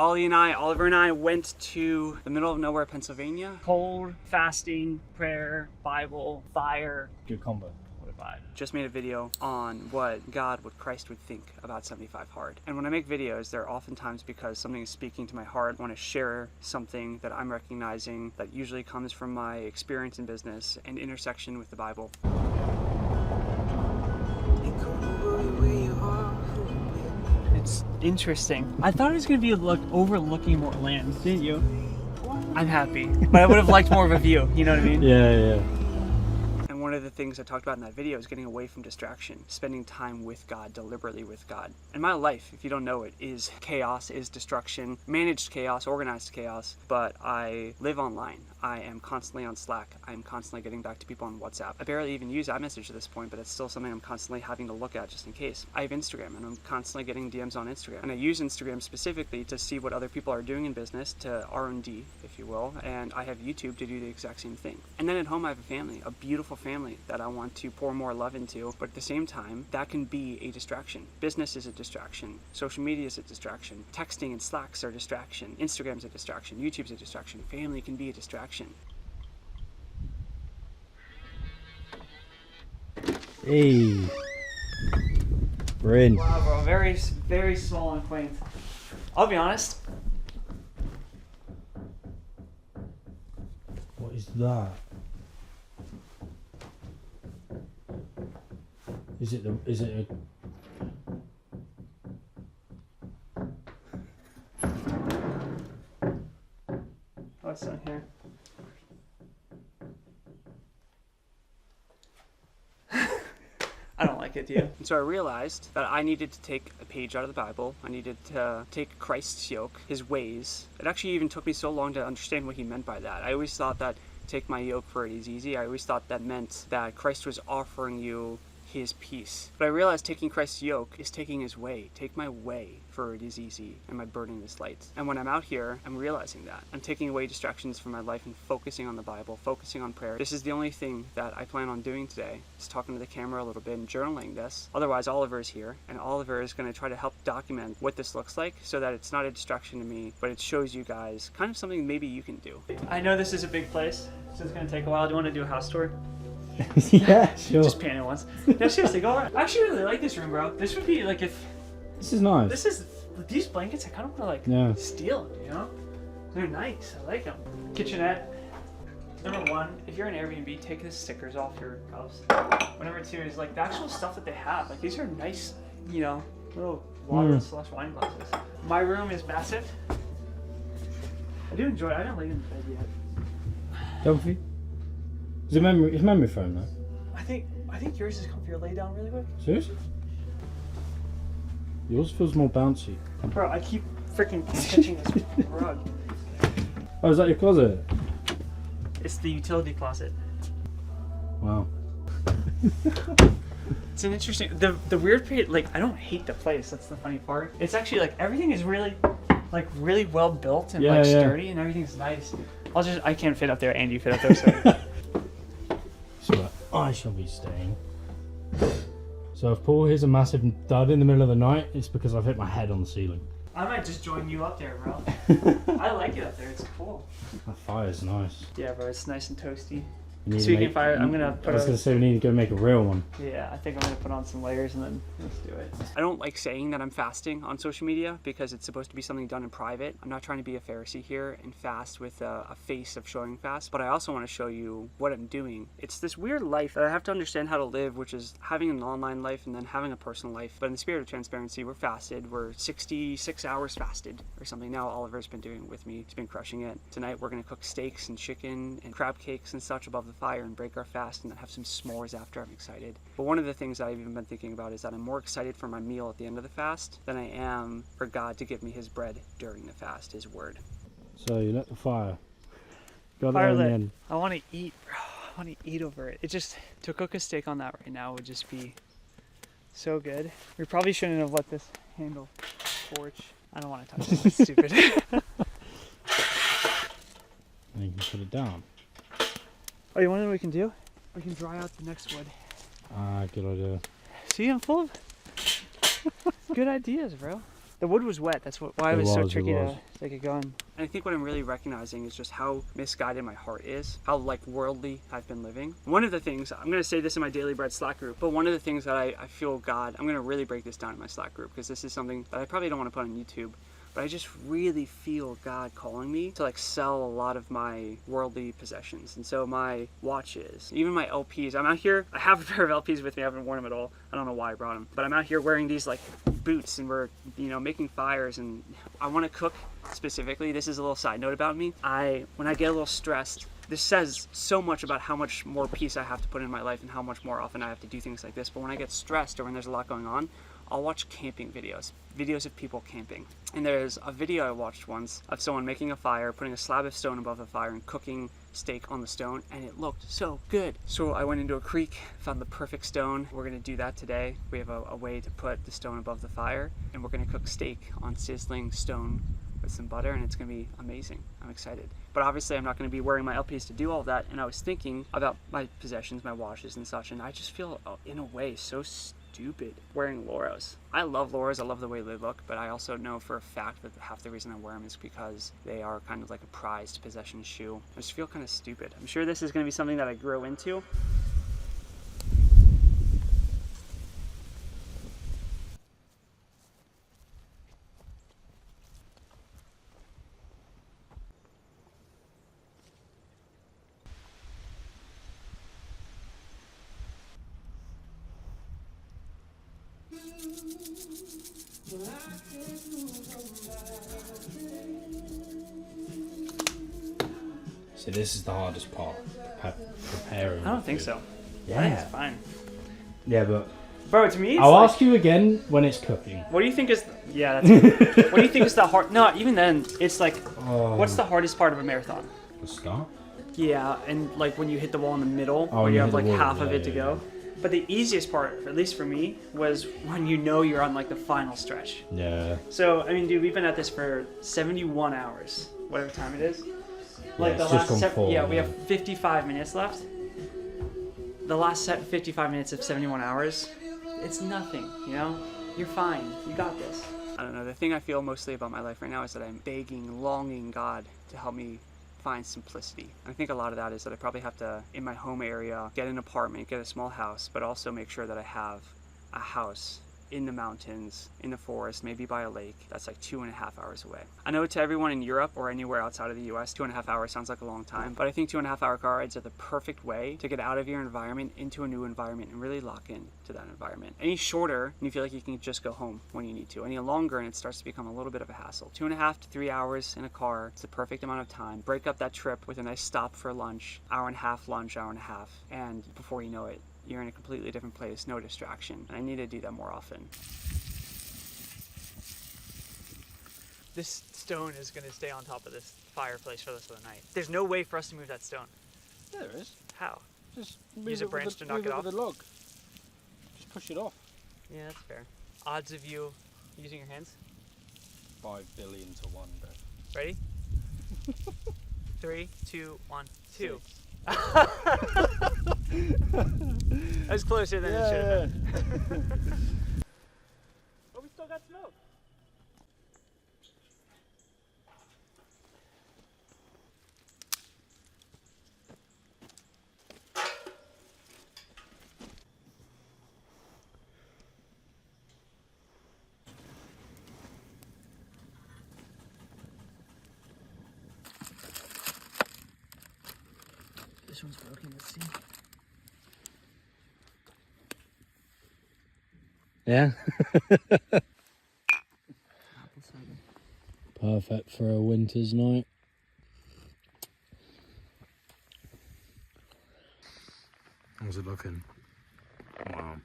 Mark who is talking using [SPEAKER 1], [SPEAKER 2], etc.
[SPEAKER 1] Oliver and I went to the middle of nowhere, Pennsylvania. Cold, fasting, prayer, Bible, fire.
[SPEAKER 2] Good combo.
[SPEAKER 1] What a vibe. Just made a video on what Christ would think about 75 Hard. And when I make videos, they're oftentimes because something is speaking to my heart. I want to share something that I'm recognizing that usually comes from my experience in business and intersection with the Bible. It's interesting. I thought it was going to be overlooking more land, didn't you? I'm happy, but I would have liked more of a view, you know what I mean?
[SPEAKER 2] Yeah.
[SPEAKER 1] And one of the things I talked about in that video is getting away from distraction, spending time with God, deliberately with God. And my life, if you don't know it, is chaos, is destruction, managed chaos, organized chaos, but I live online. I am constantly on Slack. I'm constantly getting back to people on WhatsApp. I barely even use iMessage at this point, but it's still something I'm constantly having to look at just in case. I have Instagram, and I'm constantly getting DMs on Instagram. And I use Instagram specifically to see what other people are doing in business, to R&D, if you will. And I have YouTube to do the exact same thing. And then at home, I have a family, a beautiful family that I want to pour more love into. But at the same time, that can be a distraction. Business is a distraction. Social media is a distraction. Texting and Slacks are a distraction. Instagram's a distraction. YouTube's a distraction. Family can be a distraction.
[SPEAKER 2] Hey, we're in.
[SPEAKER 1] Wow, bro, very, very small and quaint. I'll be honest.
[SPEAKER 2] What is that? Is it a...
[SPEAKER 1] What's on here? I don't like it, do you? And so I realized that I needed to take a page out of the Bible. I needed to take Christ's yoke, his ways. It actually even took me so long to understand what he meant by that. I always thought that take my yoke for it is easy. I always thought that meant that Christ was offering you his peace. But I realized taking Christ's yoke is taking his way. Take my way, for it is easy, and my burden is light. And when I'm out here, I'm realizing that. I'm taking away distractions from my life and focusing on the Bible, focusing on prayer. This is the only thing that I plan on doing today, is talking to the camera a little bit and journaling this. Otherwise, Oliver is here, and Oliver is going to try to help document what this looks like so that it's not a distraction to me, but it shows you guys kind of something maybe you can do. I know this is a big place, so it's going to take a while. Do you want to do a house tour?
[SPEAKER 2] Yeah, sure.
[SPEAKER 1] Just pan it once. No, seriously, go around. I actually really like this room, bro. This would be like if...
[SPEAKER 2] This is nice.
[SPEAKER 1] This is... These blankets, I kind of want to like steal them, you know? They're nice. I like them. Kitchenette. Number one, if you're an Airbnb, take the stickers off your house. Number two is like the actual stuff that they have. Like these are nice, you know, little water slush wine glasses. My room is massive. I do enjoy it. I haven't laid in bed yet.
[SPEAKER 2] Comfy? It's memory foam though.
[SPEAKER 1] I think yours is comfier. Lay down really quick.
[SPEAKER 2] Seriously? Yours feels more bouncy.
[SPEAKER 1] Bro, I keep freaking touching this rug.
[SPEAKER 2] Oh, is that your closet?
[SPEAKER 1] It's the utility closet.
[SPEAKER 2] Wow.
[SPEAKER 1] It's an interesting... The weird part, like, I don't hate the place. That's the funny part. It's actually, like, everything is really, like, really well built and, sturdy, and everything's nice. I can't fit up there, and you fit up there, so...
[SPEAKER 2] So I shall be staying. So if Paul hears a massive dud in the middle of the night, it's because I've hit my head on the ceiling.
[SPEAKER 1] I might just join you up there, bro. I like it up there. It's cool.
[SPEAKER 2] That fire's nice.
[SPEAKER 1] Yeah, bro. It's nice and toasty.
[SPEAKER 2] We need to
[SPEAKER 1] Speaking
[SPEAKER 2] make-
[SPEAKER 1] of fire, I'm gonna put
[SPEAKER 2] I was going to say we need to go make a real one.
[SPEAKER 1] Yeah, I think I'm gonna put on some layers and then let's do it. I don't like saying that I'm fasting on social media because it's supposed to be something done in private. I'm not trying to be a Pharisee here and fast with a face of showing fast, but I also want to show you what I'm doing. It's this weird life that I have to understand how to live, which is having an online life and then having a personal life. But in the spirit of transparency, we're fasted. We're 66 hours fasted or something. Now Oliver's been doing it with me. He's been crushing it. Tonight we're gonna cook steaks and chicken and crab cakes and such above the fire and break our fast and then have some s'mores after. I'm excited. But one of the things I've even been thinking about is that I'm more excited for my meal at the end of the fast than I am for God to give me his bread during the fast, his word.
[SPEAKER 2] So you let the fire. Got
[SPEAKER 1] Fire
[SPEAKER 2] there in the
[SPEAKER 1] lit.
[SPEAKER 2] end.
[SPEAKER 1] I want to eat, bro. I want to eat over it. It just, to cook a steak on that right now would just be so good. We probably shouldn't have let this handle torch. I don't want to touch it. It's stupid.
[SPEAKER 2] And you can put it down.
[SPEAKER 1] Oh, you want to know what we can do? We can dry out the next wood.
[SPEAKER 2] Ah, good idea.
[SPEAKER 1] See, I'm full of good ideas, bro. The wood was wet. That's why it was so tricky
[SPEAKER 2] was.
[SPEAKER 1] to get going. And I think what I'm really recognizing is just how misguided my heart is, how like worldly I've been living. One of the things, I'm going to say this in my Daily Bread Slack group, but one of the things that I feel God, I'm going to really break this down in my Slack group because this is something that I probably don't want to put on YouTube. But I just really feel God calling me to like sell a lot of my worldly possessions. And so my watches, even my LPs, I'm out here, I have a pair of LPs with me, I haven't worn them at all. I don't know why I brought them. But I'm out here wearing these like boots and we're, making fires and I want to cook specifically. This is a little side note about me. When I get a little stressed, this says so much about how much more peace I have to put in my life and how much more often I have to do things like this. But when I get stressed or when there's a lot going on, I'll watch camping videos of people camping. And there's a video I watched once of someone making a fire, putting a slab of stone above the fire and cooking steak on the stone, and it looked so good. So I went into a creek, found the perfect stone. We're gonna do that today. We have a way to put the stone above the fire, and we're gonna cook steak on sizzling stone with some butter, and it's gonna be amazing. I'm excited. But obviously I'm not gonna be wearing my LPs to do all that, and I was thinking about my possessions, my watches and such, and I just feel, in a way, so stupid wearing Loros. I love Loros, I love the way they look, but I also know for a fact that half the reason I wear them is because they are kind of like a prized possession shoe. I just feel kind of stupid. I'm sure this is gonna be something that I grow into.
[SPEAKER 2] So this is the hardest part, preparing.
[SPEAKER 1] I don't think so.
[SPEAKER 2] Yeah.
[SPEAKER 1] I think it's fine.
[SPEAKER 2] Yeah, but
[SPEAKER 1] Bro, to me, it's
[SPEAKER 2] I'll
[SPEAKER 1] like,
[SPEAKER 2] ask you again when it's cooking.
[SPEAKER 1] what do you think is? Yeah, that's good. What do you think is the hard? No, even then, it's like, what's the hardest part of a marathon?
[SPEAKER 2] The start?
[SPEAKER 1] Yeah, and like when you hit the wall in the middle,
[SPEAKER 2] Oh,
[SPEAKER 1] where you
[SPEAKER 2] you
[SPEAKER 1] have
[SPEAKER 2] hit
[SPEAKER 1] like
[SPEAKER 2] the wall,
[SPEAKER 1] half of
[SPEAKER 2] yeah,
[SPEAKER 1] it to
[SPEAKER 2] yeah,
[SPEAKER 1] go. But the easiest part, at least for me, was when you're on like the final stretch.
[SPEAKER 2] Yeah.
[SPEAKER 1] So I mean, dude, we've been at this for 71 hours, whatever time it is. Like
[SPEAKER 2] it's just gone full,
[SPEAKER 1] we have 55 minutes left. The last 55 minutes of 71 hours, it's nothing, You're fine. You got this. I don't know. The thing I feel mostly about my life right now is that I'm begging, longing God to help me find simplicity. I think a lot of that is that I probably have to, in my home area, get an apartment, get a small house, but also make sure that I have a house in the mountains, in the forest, maybe by a lake that's like 2.5 hours away. I know to everyone in Europe or anywhere outside of the US, 2.5 hours sounds like a long time, but I think 2.5 hour car rides are the perfect way to get out of your environment into a new environment and really lock in to that environment. Any shorter, and you feel like you can just go home when you need to. Any longer, and it starts to become a little bit of a hassle. 2.5 to 3 hours in a car, it's the perfect amount of time. Break up that trip with a nice stop for lunch, hour and a half lunch, hour and a half, and before you know it, you're in a completely different place, no distraction. And I need to do that more often. This stone is going to stay on top of this fireplace for the rest of the night. There's no way for us to move that stone.
[SPEAKER 2] Yeah, there is.
[SPEAKER 1] How?
[SPEAKER 2] Just
[SPEAKER 1] Use a branch to knock it off?
[SPEAKER 2] with a log. Just push it off.
[SPEAKER 1] Yeah, that's fair. Odds of you using your hands?
[SPEAKER 2] 5 billion to 1, bro.
[SPEAKER 1] Ready? 3, 2, 1, 2. That was closer than it should have been. But we still got smoke. This one's broken, let's see.
[SPEAKER 2] Yeah. Perfect for a winter's night. How's it looking? Wow.